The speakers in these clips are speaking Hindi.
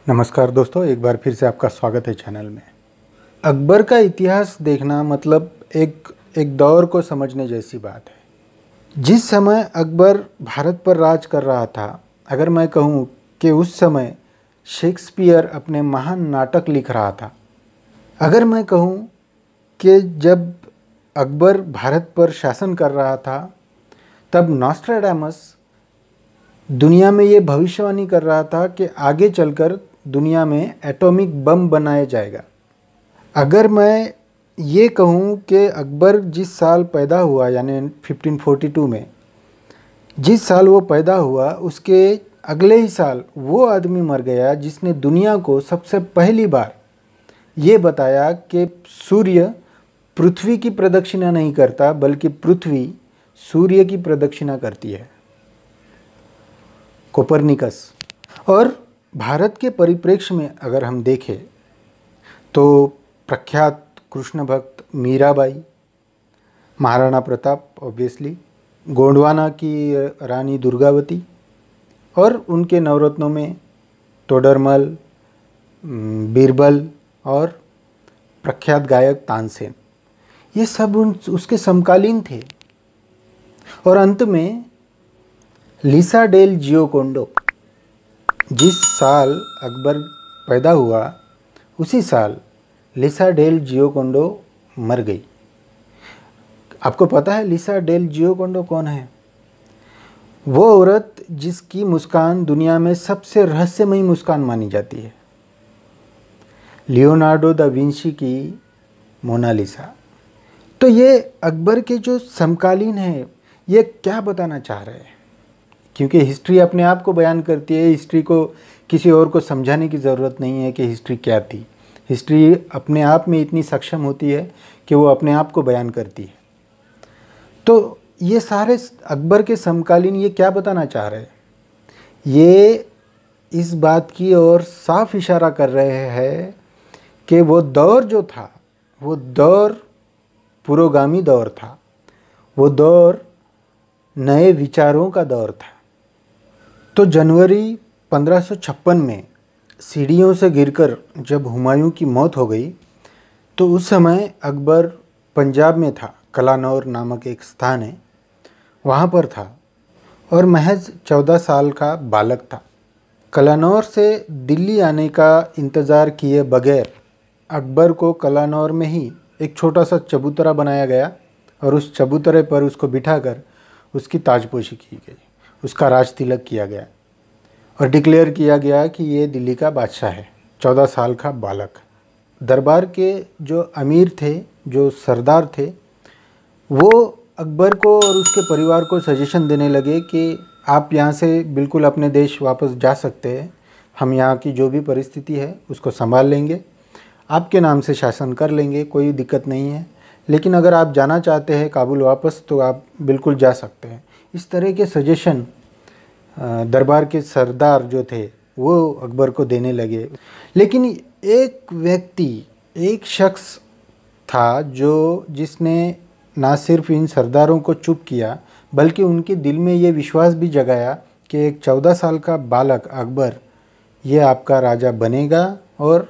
नमस्कार दोस्तों, एक बार फिर से आपका स्वागत है चैनल में। अकबर का इतिहास देखना मतलब एक दौर को समझने जैसी बात है। जिस समय अकबर भारत पर राज कर रहा था, अगर मैं कहूँ कि उस समय शेक्सपियर अपने महान नाटक लिख रहा था। अगर मैं कहूँ कि जब अकबर भारत पर शासन कर रहा था, तब नॉस्ट्राडामस दुनिया में ये भविष्यवाणी कर रहा था कि आगे चलकर दुनिया में एटॉमिक बम बनाया जाएगा। अगर मैं ये कहूँ कि अकबर जिस साल पैदा हुआ, यानी 1542 में जिस साल वो पैदा हुआ, उसके अगले ही साल वो आदमी मर गया जिसने दुनिया को सबसे पहली बार ये बताया कि सूर्य पृथ्वी की प्रदक्षिणा नहीं करता, बल्कि पृथ्वी सूर्य की प्रदक्षिणा करती है, कोपरनिकस। और भारत के परिप्रेक्ष्य में अगर हम देखें तो प्रख्यात कृष्ण भक्त मीराबाई, महाराणा प्रताप ऑब्वियसली, गोंडवाना की रानी दुर्गावती और उनके नवरत्नों में तोडरमल, बीरबल और प्रख्यात गायक तानसेन, ये सब उसके समकालीन थे। और अंत में लिसा डेल जियोकोंडो, जिस साल अकबर पैदा हुआ उसी साल लिसा डेल जियोकोंडो मर गई। आपको पता है लिसा डेल जियोकोंडो कौन है? वो औरत जिसकी मुस्कान दुनिया में सबसे रहस्यमयी मुस्कान मानी जाती है, लियोनार्डो दा विंची की मोनालिसा। तो ये अकबर के जो समकालीन हैं, ये क्या बताना चाह रहे हैं? क्योंकि हिस्ट्री अपने आप को बयान करती है। हिस्ट्री को किसी और को समझाने की ज़रूरत नहीं है कि हिस्ट्री क्या थी। हिस्ट्री अपने आप में इतनी सक्षम होती है कि वो अपने आप को बयान करती है। तो ये सारे अकबर के समकालीन ये क्या बताना चाह रहे हैं? ये इस बात की ओर साफ इशारा कर रहे हैं कि वो दौर जो था, वो दौर पुरोगामी दौर था, वो दौर नए विचारों का दौर था। तो जनवरी 1556 में सीढ़ियों से गिरकर जब हुमायूं की मौत हो गई, तो उस समय अकबर पंजाब में था। कलानौर नामक एक स्थान है, वहाँ पर था और महज 14 साल का बालक था। कलानौर से दिल्ली आने का इंतज़ार किए बगैर अकबर को कलानौर में ही एक छोटा सा चबूतरा बनाया गया और उस चबूतरे पर उसको बिठाकर उसकी ताजपोशी की गई, उसका राज तिलक किया गया और डिक्लेयर किया गया कि ये दिल्ली का बादशाह है। 14 साल का बालक। दरबार के जो अमीर थे, जो सरदार थे, वो अकबर को और उसके परिवार को सजेशन देने लगे कि आप यहाँ से बिल्कुल अपने देश वापस जा सकते हैं, हम यहाँ की जो भी परिस्थिति है उसको संभाल लेंगे, आपके नाम से शासन कर लेंगे, कोई दिक्कत नहीं है, लेकिन अगर आप जाना चाहते हैं काबुल वापस तो आप बिल्कुल जा सकते हैं। इस तरह के सजेशन दरबार के सरदार जो थे वो अकबर को देने लगे। लेकिन एक व्यक्ति, एक शख्स था जिसने ना सिर्फ इन सरदारों को चुप किया, बल्कि उनके दिल में ये विश्वास भी जगाया कि एक 14 साल का बालक अकबर ये आपका राजा बनेगा और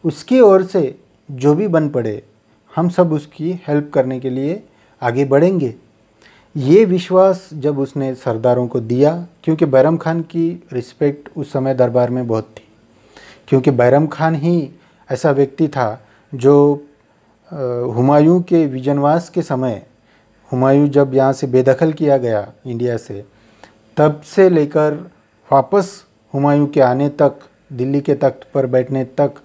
उसकी ओर से जो भी बन पड़े हम सब उसकी हेल्प करने के लिए आगे बढ़ेंगे। ये विश्वास जब उसने सरदारों को दिया, क्योंकि बैरम खान की रिस्पेक्ट उस समय दरबार में बहुत थी, क्योंकि बैरम खान ही ऐसा व्यक्ति था जो हुमायूं के विजनवास के समय, हुमायूं जब यहाँ से बेदखल किया गया इंडिया से, तब से लेकर वापस हुमायूं के आने तक, दिल्ली के तख्त पर बैठने तक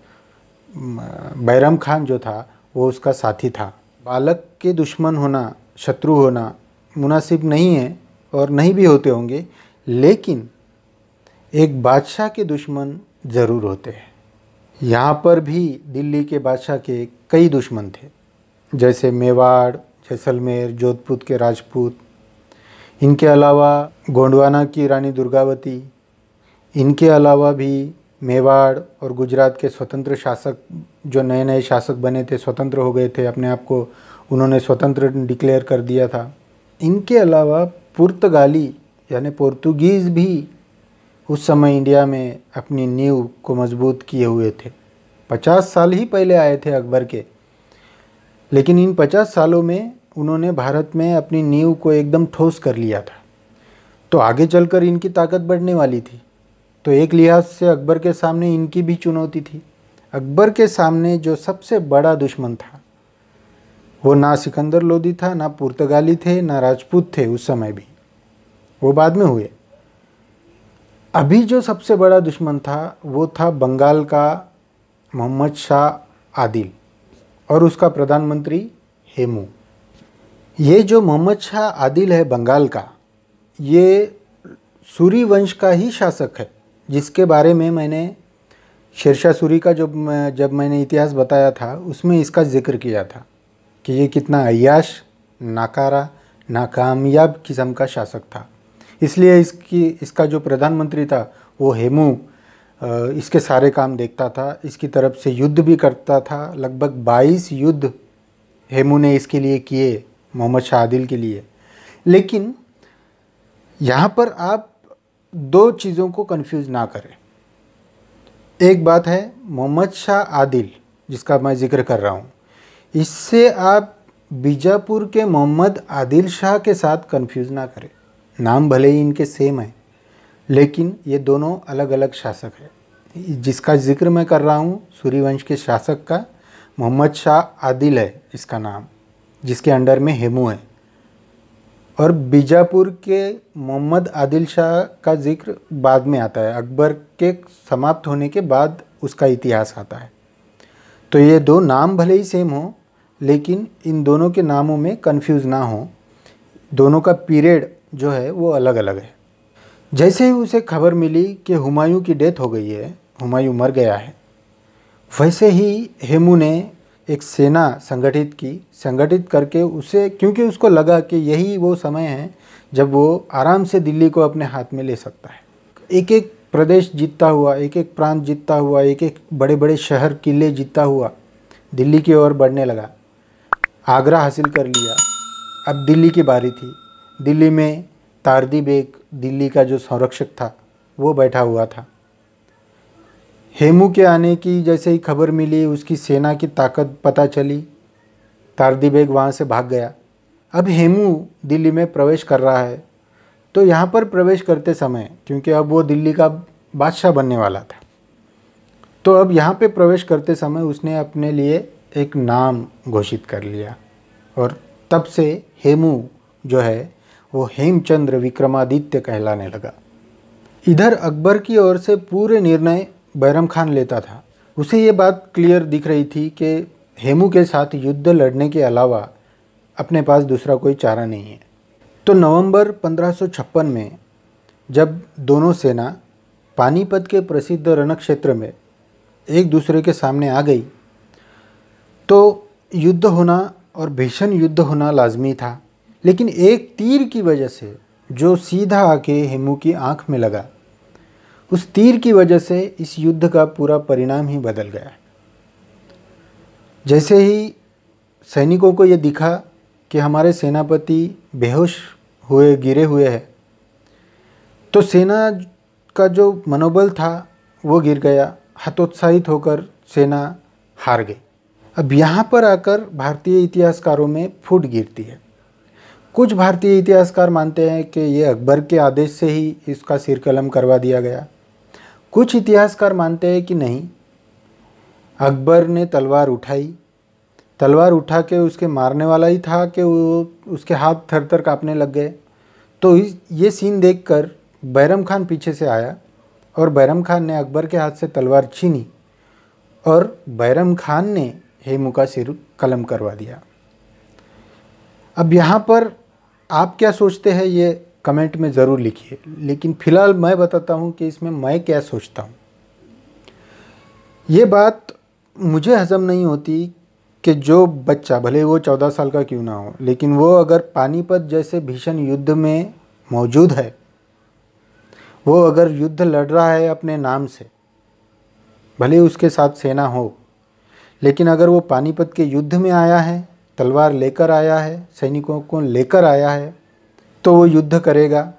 बैरम खान जो था वो उसका साथी था। बालक के दुश्मन होना, शत्रु होना मुनासिब नहीं है और नहीं भी होते होंगे, लेकिन एक बादशाह के दुश्मन ज़रूर होते हैं। यहाँ पर भी दिल्ली के बादशाह के कई दुश्मन थे, जैसे मेवाड़, जैसलमेर, जोधपुर के राजपूत, इनके अलावा गोंडवाना की रानी दुर्गावती, इनके अलावा भी मेवाड़ और गुजरात के स्वतंत्र शासक जो नए नए शासक बने थे, स्वतंत्र हो गए थे, अपने आप को उन्होंने स्वतंत्र डिक्लेयर कर दिया था। इनके अलावा पुर्तगाली यानी पोर्तुगीज़ भी उस समय इंडिया में अपनी नींव को मजबूत किए हुए थे। 50 साल ही पहले आए थे अकबर के, लेकिन इन 50 सालों में उन्होंने भारत में अपनी नींव को एकदम ठोस कर लिया था। तो आगे चलकर इनकी ताकत बढ़ने वाली थी। तो एक लिहाज से अकबर के सामने इनकी भी चुनौती थी। अकबर के सामने जो सबसे बड़ा दुश्मन था वो ना सिकंदर लोदी था, ना पुर्तगाली थे, ना राजपूत थे उस समय भी, वो बाद में हुए। अभी जो सबसे बड़ा दुश्मन था वो था बंगाल का मोहम्मद शाह आदिल और उसका प्रधानमंत्री हेमू। ये जो मोहम्मद शाह आदिल है बंगाल का, ये सूरी वंश का ही शासक है, जिसके बारे में मैंने शेरशाह सूरी का जब मैंने इतिहास बताया था उसमें इसका जिक्र किया था कि ये कितना अय्याश, नाकारा, नाकामयाब किस्म का शासक था। इसलिए इसका जो प्रधानमंत्री था वो हेमू इसके सारे काम देखता था, इसकी तरफ से युद्ध भी करता था। लगभग 22 युद्ध हेमू ने इसके लिए किए, मोहम्मद शाह आदिल के लिए। लेकिन यहाँ पर आप दो चीज़ों को कंफ्यूज ना करें। एक बात है मोहम्मद शाह आदिल जिसका मैं जिक्र कर रहा हूँ, इससे आप बीजापुर के मोहम्मद आदिल शाह के साथ कंफ्यूज ना करें। नाम भले ही इनके सेम है, लेकिन ये दोनों अलग अलग शासक हैं। जिसका जिक्र मैं कर रहा हूँ सूर्यवंश के शासक का मोहम्मद शाह आदिल है इसका नाम, जिसके अंडर में हेमू है। और बीजापुर के मोहम्मद आदिल शाह का जिक्र बाद में आता है, अकबर के समाप्त होने के बाद उसका इतिहास आता है। तो ये दो नाम भले ही सेम हो, लेकिन इन दोनों के नामों में कंफ्यूज ना हो। दोनों का पीरियड जो है वो अलग अलग है। जैसे ही उसे खबर मिली कि हुमायूं की डेथ हो गई है, हुमायूं मर गया है, वैसे ही हेमू ने एक सेना संगठित करके उसे, क्योंकि उसको लगा कि यही वो समय है जब वो आराम से दिल्ली को अपने हाथ में ले सकता है। एक एक प्रदेश जीतता हुआ, एक एक प्रांत जीतता हुआ, एक एक बड़े बड़े शहर किले जीतता हुआ दिल्ली की ओर बढ़ने लगा। आगरा हासिल कर लिया, अब दिल्ली की बारी थी। दिल्ली में तारदी बेग, दिल्ली का जो संरक्षक था, वो बैठा हुआ था। हेमू के आने की जैसे ही खबर मिली, उसकी सेना की ताकत पता चली, तारदी बेग वहाँ से भाग गया। अब हेमू दिल्ली में प्रवेश कर रहा है। तो यहाँ पर प्रवेश करते समय, क्योंकि अब वो दिल्ली का बादशाह बनने वाला था, तो अब यहाँ पे प्रवेश करते समय उसने अपने लिए एक नाम घोषित कर लिया और तब से हेमू जो है वो हेमचंद्र विक्रमादित्य कहलाने लगा। इधर अकबर की ओर से पूरे निर्णय बैरम खान लेता था। उसे ये बात क्लियर दिख रही थी कि हेमू के साथ युद्ध लड़ने के अलावा अपने पास दूसरा कोई चारा नहीं है। तो नवंबर 1556 में जब दोनों सेना पानीपत के प्रसिद्ध रणक्षेत्र में एक दूसरे के सामने आ गई, तो युद्ध होना और भीषण युद्ध होना लाजमी था। लेकिन एक तीर की वजह से जो सीधा आके हेमू की आंख में लगा, उस तीर की वजह से इस युद्ध का पूरा परिणाम ही बदल गया। जैसे ही सैनिकों को ये दिखा कि हमारे सेनापति बेहोश हुए, गिरे हुए हैं, तो सेना का जो मनोबल था वो गिर गया। हतोत्साहित होकर सेना हार गई। अब यहाँ पर आकर भारतीय इतिहासकारों में फूट गिरती है। कुछ भारतीय इतिहासकार मानते हैं कि ये अकबर के आदेश से ही इसका सिर कलम करवा दिया गया। कुछ इतिहासकार मानते हैं कि नहीं, अकबर ने तलवार उठाई, तलवार उठा के उसके मारने वाला ही था कि वो उसके हाथ थर थर काँपने लग गए। तो ये सीन देखकर बैरम खान पीछे से आया और बैरम खान ने अकबर के हाथ से तलवार छीनी और बैरम खान ने हेमू का सिर कलम करवा दिया। अब यहाँ पर आप क्या सोचते हैं ये कमेंट में ज़रूर लिखिए, लेकिन फ़िलहाल मैं बताता हूँ कि इसमें मैं क्या सोचता हूँ। ये बात मुझे हज़म नहीं होती कि जो बच्चा, भले वो 14 साल का क्यों ना हो, लेकिन वो अगर पानीपत जैसे भीषण युद्ध में मौजूद है, वो अगर युद्ध लड़ रहा है अपने नाम से, भले उसके साथ सेना हो, लेकिन अगर वो पानीपत के युद्ध में आया है, तलवार लेकर आया है, सैनिकों को लेकर आया है, तो वो युद्ध करेगा।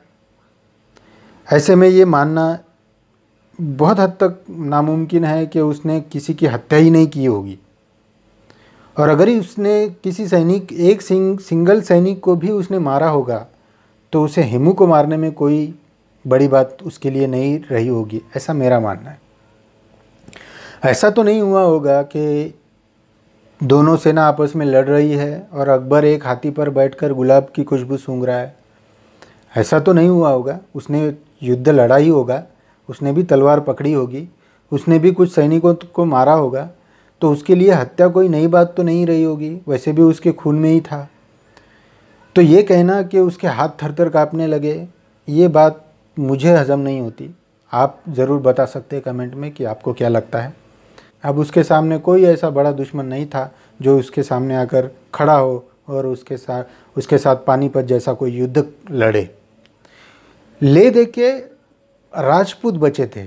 ऐसे में ये मानना बहुत हद तक नामुमकिन है कि उसने किसी की हत्या ही नहीं की होगी। और अगर ही उसने किसी सिंगल सैनिक को भी उसने मारा होगा तो उसे हेमू को मारने में कोई बड़ी बात उसके लिए नहीं रही होगी, ऐसा मेरा मानना है। ऐसा तो नहीं हुआ होगा कि दोनों सेना आपस में लड़ रही है और अकबर एक हाथी पर बैठकर गुलाब की खुशबू सूंघ रहा है। ऐसा तो नहीं हुआ होगा। उसने युद्ध लड़ा ही होगा, उसने भी तलवार पकड़ी होगी, उसने भी कुछ सैनिकों को मारा होगा, तो उसके लिए हत्या कोई नई बात तो नहीं रही होगी, वैसे भी उसके खून में ही था। तो ये कहना कि उसके हाथ थर-थर काँपने लगे, ये बात मुझे हजम नहीं होती। आप ज़रूर बता सकते हैं कमेंट में कि आपको क्या लगता है। अब उसके सामने कोई ऐसा बड़ा दुश्मन नहीं था जो उसके सामने आकर खड़ा हो और उसके साथ पानीपत जैसा कोई युद्ध लड़े। ले दे के राजपूत बचे थे,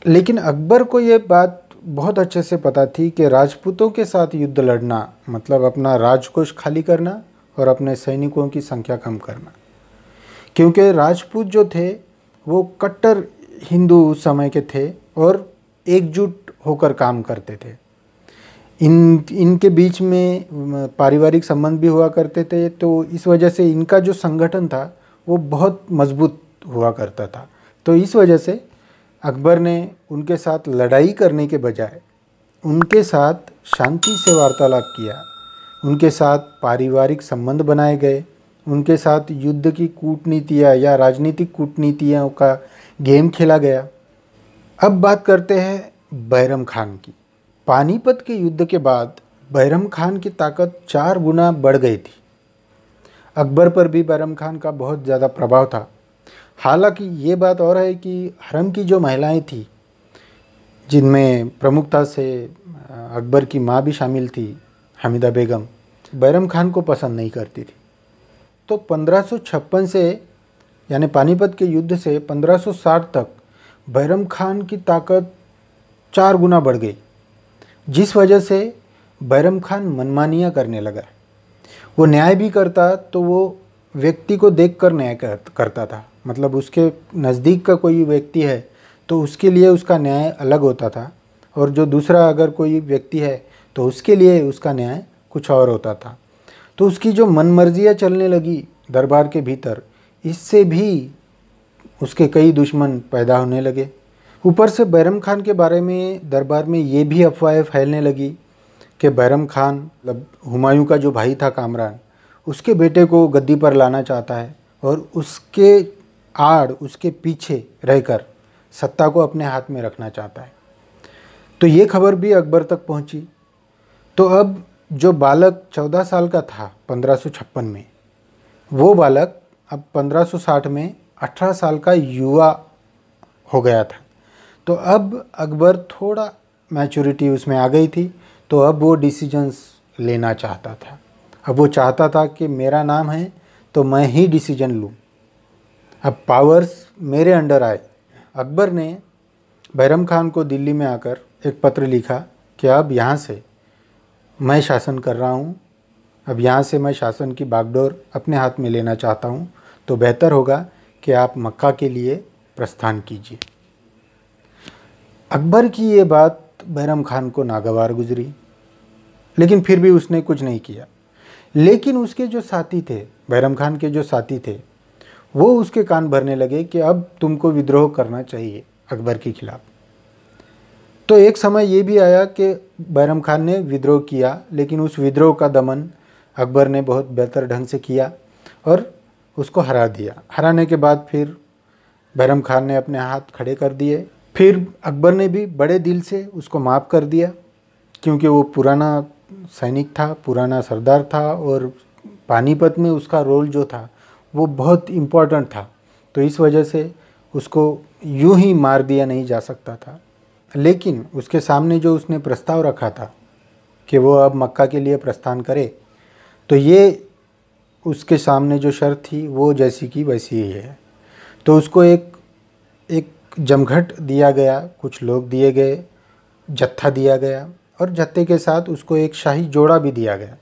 लेकिन अकबर को ये बात बहुत अच्छे से पता थी कि राजपूतों के साथ युद्ध लड़ना मतलब अपना राजकोष खाली करना और अपने सैनिकों की संख्या कम करना, क्योंकि राजपूत जो थे वो कट्टर हिंदू उस समय के थे और एकजुट होकर काम करते थे। इनके बीच में पारिवारिक संबंध भी हुआ करते थे, तो इस वजह से इनका जो संगठन था वो बहुत मजबूत हुआ करता था। तो इस वजह से अकबर ने उनके साथ लड़ाई करने के बजाय उनके साथ शांति से वार्तालाप किया, उनके साथ पारिवारिक संबंध बनाए गए, उनके साथ युद्ध की कूटनीतियाँ या राजनीतिक कूटनीतियों का गेम खेला गया। अब बात करते हैं बैरम खान की। पानीपत के युद्ध के बाद बैरम खान की ताकत 4 गुना बढ़ गई थी। अकबर पर भी बैरम खान का बहुत ज़्यादा प्रभाव था। हालांकि ये बात और है कि हरम की जो महिलाएं थी, जिनमें प्रमुखता से अकबर की माँ भी शामिल थी, हमीदा बेगम, बैरम खान को पसंद नहीं करती थी। तो 1556 से यानी पानीपत के युद्ध से 1560 तक बैरम खान की ताकत 4 गुना बढ़ गई, जिस वजह से बैरम खान मनमानियाँ करने लगा। वो न्याय भी करता तो वो व्यक्ति को देखकर न्याय करता था, मतलब उसके नज़दीक का कोई व्यक्ति है तो उसके लिए उसका न्याय अलग होता था, और जो दूसरा अगर कोई व्यक्ति है तो उसके लिए उसका न्याय कुछ और होता था। तो उसकी जो मनमर्जियाँ चलने लगी दरबार के भीतर, इससे भी उसके कई दुश्मन पैदा होने लगे। ऊपर से बैरम खान के बारे में दरबार में ये भी अफवाहें फैलने लगी कि बैरम खान मतलब हुमायूं का जो भाई था कामरान, उसके बेटे को गद्दी पर लाना चाहता है और उसके पीछे रहकर सत्ता को अपने हाथ में रखना चाहता है। तो ये खबर भी अकबर तक पहुंची। तो अब जो बालक 14 साल का था 1556 में, वो बालक अब 1560 में 18 साल का युवा हो गया था। तो अब अकबर थोड़ा मैच्योरिटी उसमें आ गई थी, तो अब वो डिसीजंस लेना चाहता था। अब वो चाहता था कि मेरा नाम है तो मैं ही डिसीजन लूँ, अब पावर्स मेरे अंडर आए। अकबर ने बैरम खान को दिल्ली में आकर एक पत्र लिखा कि अब यहाँ से मैं शासन कर रहा हूँ, अब यहाँ से मैं शासन की बागडोर अपने हाथ में लेना चाहता हूँ, तो बेहतर होगा कि आप मक्का के लिए प्रस्थान कीजिए। अकबर की ये बात बैरम खान को नागवार गुजरी, लेकिन फिर भी उसने कुछ नहीं किया। लेकिन उसके जो साथी थे, बैरम खान के जो साथी थे, वो उसके कान भरने लगे कि अब तुमको विद्रोह करना चाहिए अकबर के खिलाफ। तो एक समय ये भी आया कि बैरम खान ने विद्रोह किया, लेकिन उस विद्रोह का दमन अकबर ने बहुत बेहतर ढंग से किया और उसको हरा दिया। हराने के बाद फिर बैरम खान ने अपने हाथ खड़े कर दिए। फिर अकबर ने भी बड़े दिल से उसको माफ़ कर दिया, क्योंकि वो पुराना सैनिक था, पुराना सरदार था और पानीपत में उसका रोल जो था वो बहुत इम्पोर्टेंट था। तो इस वजह से उसको यूं ही मार दिया नहीं जा सकता था। लेकिन उसके सामने जो उसने प्रस्ताव रखा था कि वो अब मक्का के लिए प्रस्थान करे, तो ये उसके सामने जो शर्त थी वो जैसी की वैसी ही है। तो उसको एक जमघट दिया गया, कुछ लोग दिए गए, जत्था दिया गया और जत्थे के साथ उसको एक शाही जोड़ा भी दिया गया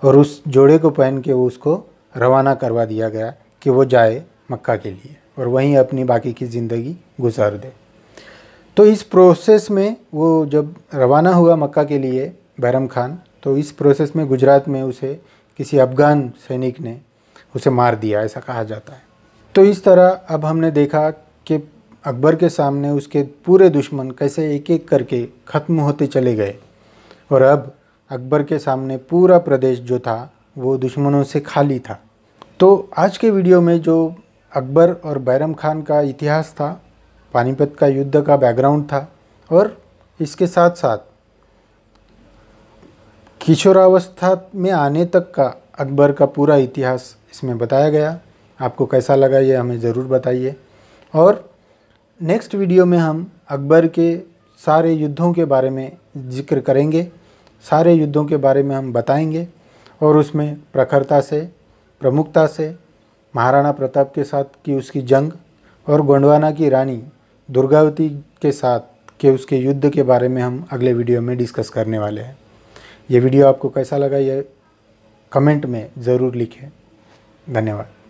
और उस जोड़े को पहन के वो उसको रवाना करवा दिया गया कि वो जाए मक्का के लिए। और वहीं अपनी बाकी की ज़िंदगी गुजार दे। तो इस प्रोसेस में वो जब रवाना हुआ मक्का के लिए बैरम खान, तो इस प्रोसेस में गुजरात में उसे किसी अफ़गान सैनिक ने उसे मार दिया, ऐसा कहा जाता है। तो इस तरह अब हमने देखा कि अकबर के सामने उसके पूरे दुश्मन कैसे एक एक करके ख़त्म होते चले गए और अब अकबर के सामने पूरा प्रदेश जो था वो दुश्मनों से खाली था। तो आज के वीडियो में जो अकबर और बैरम खान का इतिहास था, पानीपत का युद्ध का बैकग्राउंड था और इसके साथ साथ किशोरावस्था में आने तक का अकबर का पूरा इतिहास इसमें बताया गया। आपको कैसा लगा ये हमें ज़रूर बताइए। और नेक्स्ट वीडियो में हम अकबर के सारे युद्धों के बारे में जिक्र करेंगे, सारे युद्धों के बारे में हम बताएंगे और उसमें प्रखरता से, प्रमुखता से महाराणा प्रताप के साथ की उसकी जंग और गोंडवाना की रानी दुर्गावती के साथ के उसके युद्ध के बारे में हम अगले वीडियो में डिस्कस करने वाले हैं। ये वीडियो आपको कैसा लगा ये कमेंट में ज़रूर लिखें। धन्यवाद।